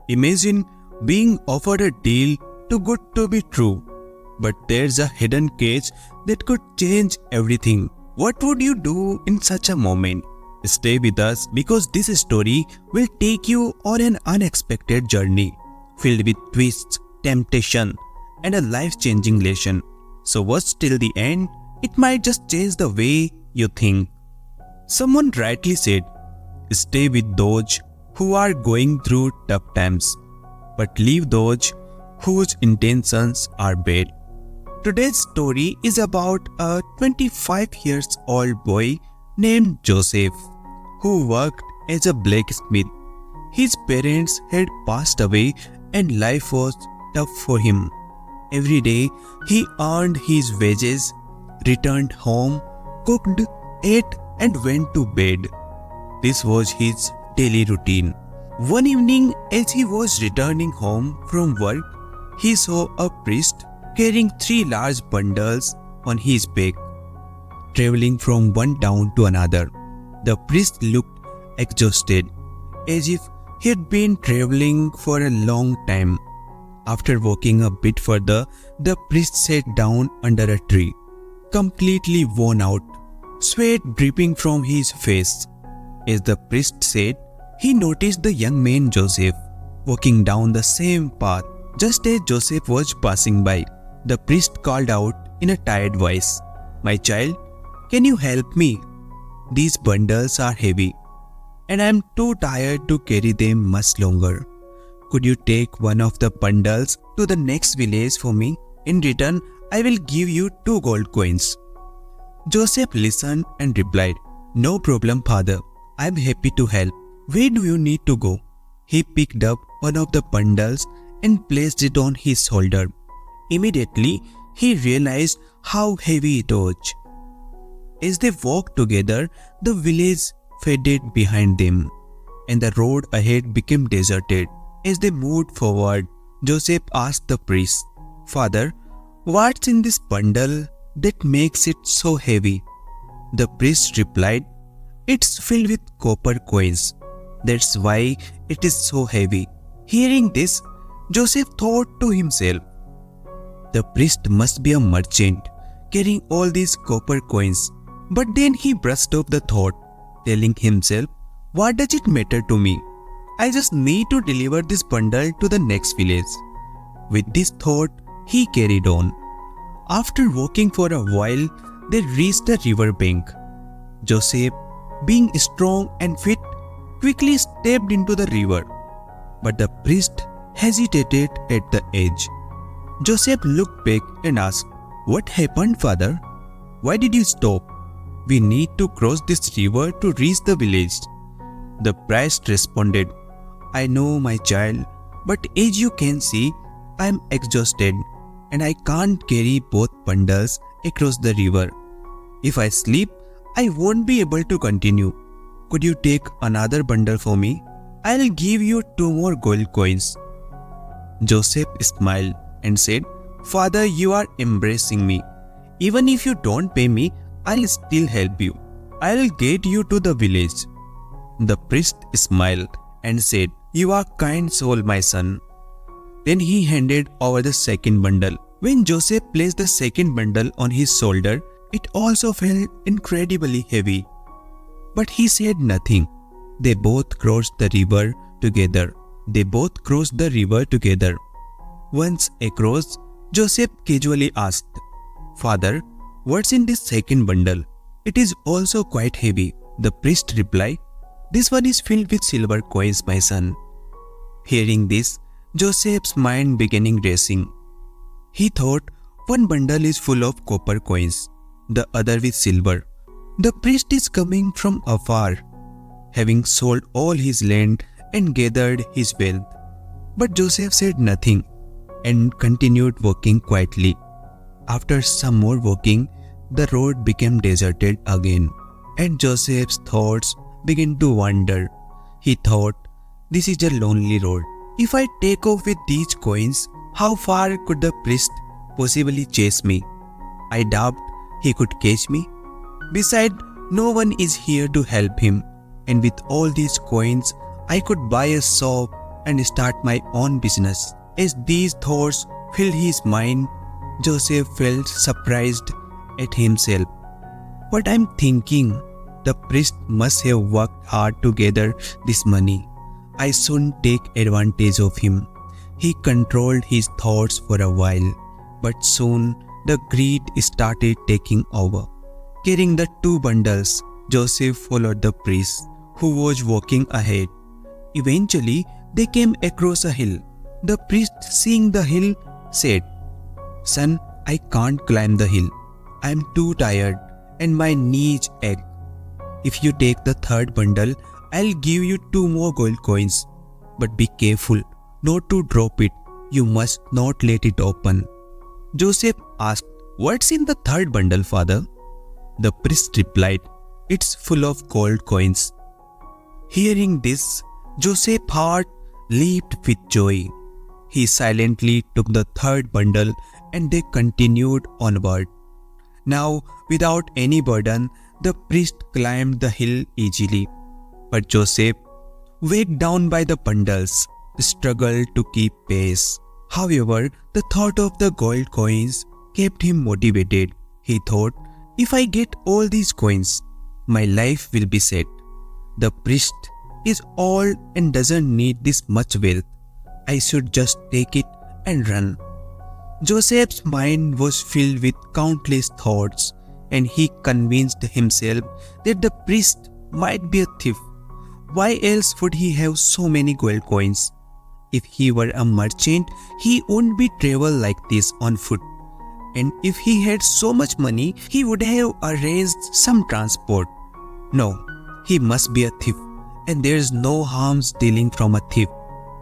Imagine being offered a deal too good to be true, but there's a hidden catch that could change everything. What would you do in such a moment? Stay with us because this story will take you on an unexpected journey filled with twists, temptation, and a life-changing lesson. So watch till the end. It might just change the way you think. Someone rightly said, stay with those who are going through tough times, but leave those whose intentions are bad. Today's story is about a 25 years old boy named Joseph who worked as a blacksmith. His parents had passed away and life was tough for him. Every day he earned his wages, returned home, cooked, ate and went to bed. This was his daily routine. One evening as he was returning home from work, he saw a priest carrying 3 large bundles on his back, traveling from one town to another. The priest looked exhausted, as if he had been traveling for a long time. After walking a bit further, the priest sat down under a tree, completely worn out, sweat dripping from his face. As the priest sat, he noticed the young man Joseph walking down the same path. Just as Joseph was passing by, the priest called out in a tired voice, "My child, can you help me? These bundles are heavy, and I am too tired to carry them much longer. Could you take one of the bundles to the next village for me? In return, I will give you 2 gold coins." Joseph listened and replied, "No problem, father. I am happy to help. Where do you need to go?" He picked up one of the bundles and placed it on his shoulder. Immediately, he realized how heavy it was. As they walked together, the village faded behind them, and the road ahead became deserted. As they moved forward, Joseph asked the priest, "Father, what's in this bundle that makes it so heavy?" The priest replied, "It's filled with copper coins. That's why it is so heavy." Hearing this, Joseph thought to himself, "The priest must be a merchant carrying all these copper coins." But then he brushed off the thought, telling himself, "What does it matter to me? I just need to deliver this bundle to the next village." With this thought, he carried on. After walking for a while, they reached a river bank. Joseph, being strong and fit, quickly stepped into the river, but the priest hesitated at the edge. Joseph looked back and asked, "What happened, father? Why did you stop? We need to cross this river to reach the village." The priest responded, "I know, my child, but as you can see, I am exhausted and I can't carry both bundles across the river. If I sleep, I won't be able to continue. Could you take another bundle for me? I'll give you 2 more gold coins." Joseph smiled and said, "Father, you are embracing me. Even if you don't pay me, I'll still help you. I'll get you to the village." The priest smiled and said, "You are kind soul, my son." Then he handed over the second bundle. When Joseph placed the second bundle on his shoulder, it also felt incredibly heavy. But he said nothing. They both crossed the river together. Once across, Joseph casually asked, "Father, what's in this second bundle? It is also quite heavy." The priest replied, "This one is filled with silver coins, my son." Hearing this, Joseph's mind began racing. He thought, one bundle is full of copper coins, the other with silver. The priest is coming from afar, having sold all his land and gathered his wealth. But Joseph said nothing and continued walking quietly. After some more walking, the road became deserted again, and Joseph's thoughts began to wander. He thought, "This is a lonely road. If I take off with these coins, how far could the priest possibly chase me? I doubt he could catch me. Besides, no one is here to help him, and with all these coins, I could buy a shop and start my own business. As these thoughts filled his mind, Joseph felt surprised at himself. What I'm thinking, the priest must have worked hard to gather this money. I shouldn't take advantage of him. He controlled his thoughts for a while, but soon the greed started taking over. Carrying the 2 bundles, Joseph followed the priest, who was walking ahead. Eventually, they came across a hill. The priest, seeing the hill, said, "Son, I can't climb the hill. I am too tired and my knees ache. If you take the 3rd bundle, I'll give you 2 more gold coins. But be careful not to drop it. You must not let it open." Joseph asked, "What's in the 3rd bundle, father?" The priest replied, "It's full of gold coins." Hearing this, Joseph's heart leaped with joy. He silently took the 3rd bundle and they continued onward. Now, without any burden, the priest climbed the hill easily. But Joseph, weighed down by the bundles, struggled to keep pace. However, the thought of the gold coins kept him motivated. He thought, "If I get all these coins, my life will be set. The priest is old and doesn't need this much wealth. I should just take it and run." Joseph's mind was filled with countless thoughts, and he convinced himself that the priest might be a thief. Why else would he have so many gold coins? If he were a merchant, he wouldn't be travel like this on foot. And if he had so much money, he would have arranged some transport. No, he must be a thief, and there is no harm stealing from a thief.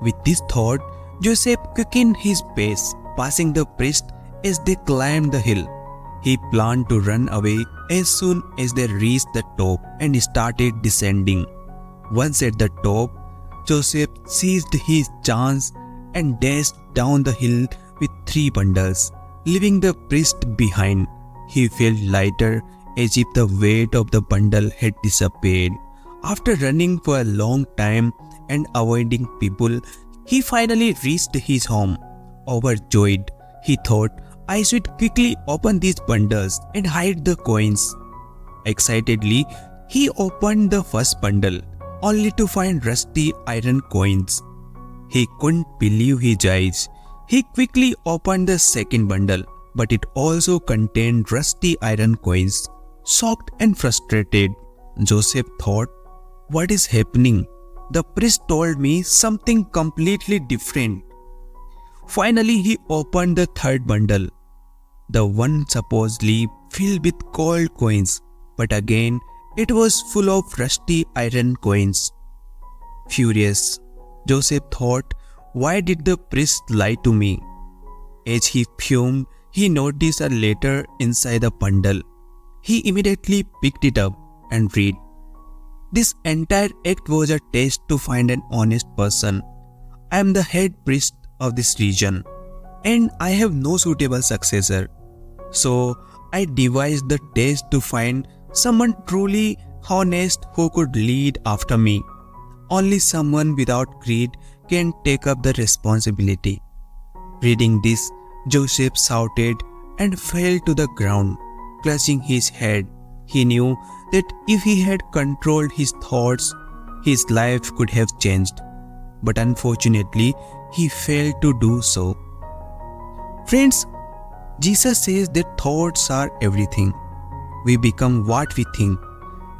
With this thought, Joseph quickened his pace, passing the priest as they climbed the hill. He planned to run away as soon as they reached the top and started descending. Once at the top, Joseph seized his chance and dashed down the hill with 3 bundles, leaving the priest behind. He felt lighter, as if the weight of the bundle had disappeared. After running for a long time and avoiding people, he finally reached his home. Overjoyed, he thought, "I should quickly open these bundles and hide the coins." Excitedly, he opened the first bundle, only to find rusty iron coins. He couldn't believe his eyes. He quickly opened the second bundle, but it also contained rusty iron coins. Shocked and frustrated, Joseph thought, "What is happening? The priest told me something completely different." Finally, he opened the third bundle, the one supposedly filled with gold coins, but again it was full of rusty iron coins. Furious, Joseph thought, "Why did the priest lie to me?" As he fumed, he noticed a letter inside the bundle. He immediately picked it up and read. This entire act was a test to find an honest person. I am the head priest of this region, and I have no suitable successor. So I devised the test to find someone truly honest who could lead after me. Only someone without greed can take up the responsibility. Reading this, Joseph shouted and fell to the ground, clutching his head. He knew that if he had controlled his thoughts, his life could have changed. But unfortunately, he failed to do so. Friends, Jesus says that thoughts are everything. We become what we think.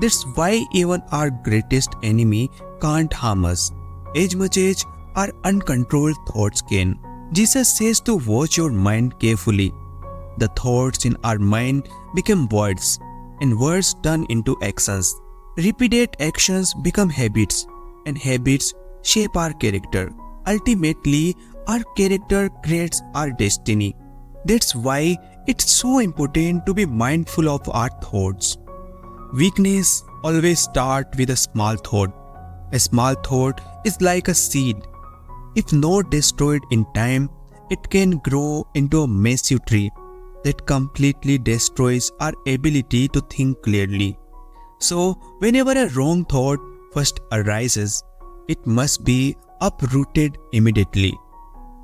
That's why even our greatest enemy can't harm us, as much as our uncontrolled thoughts can. Jesus says to watch your mind carefully. The thoughts in our mind become words, and words turn into actions. Repeated actions become habits, and habits shape our character. Ultimately, our character creates our destiny. That's why it's so important to be mindful of our thoughts. Weakness always starts with a small thought. A small thought is like a seed. If not destroyed in time, it can grow into a massive tree that completely destroys our ability to think clearly. So, whenever a wrong thought first arises, it must be uprooted immediately.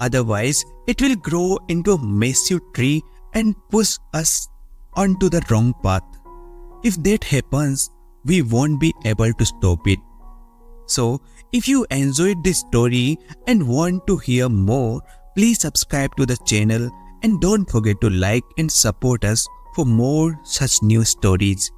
Otherwise, it will grow into a massive tree and push us onto the wrong path. If that happens, we won't be able to stop it. So, if you enjoyed this story and want to hear more, please subscribe to the channel and don't forget to like and support us for more such new stories.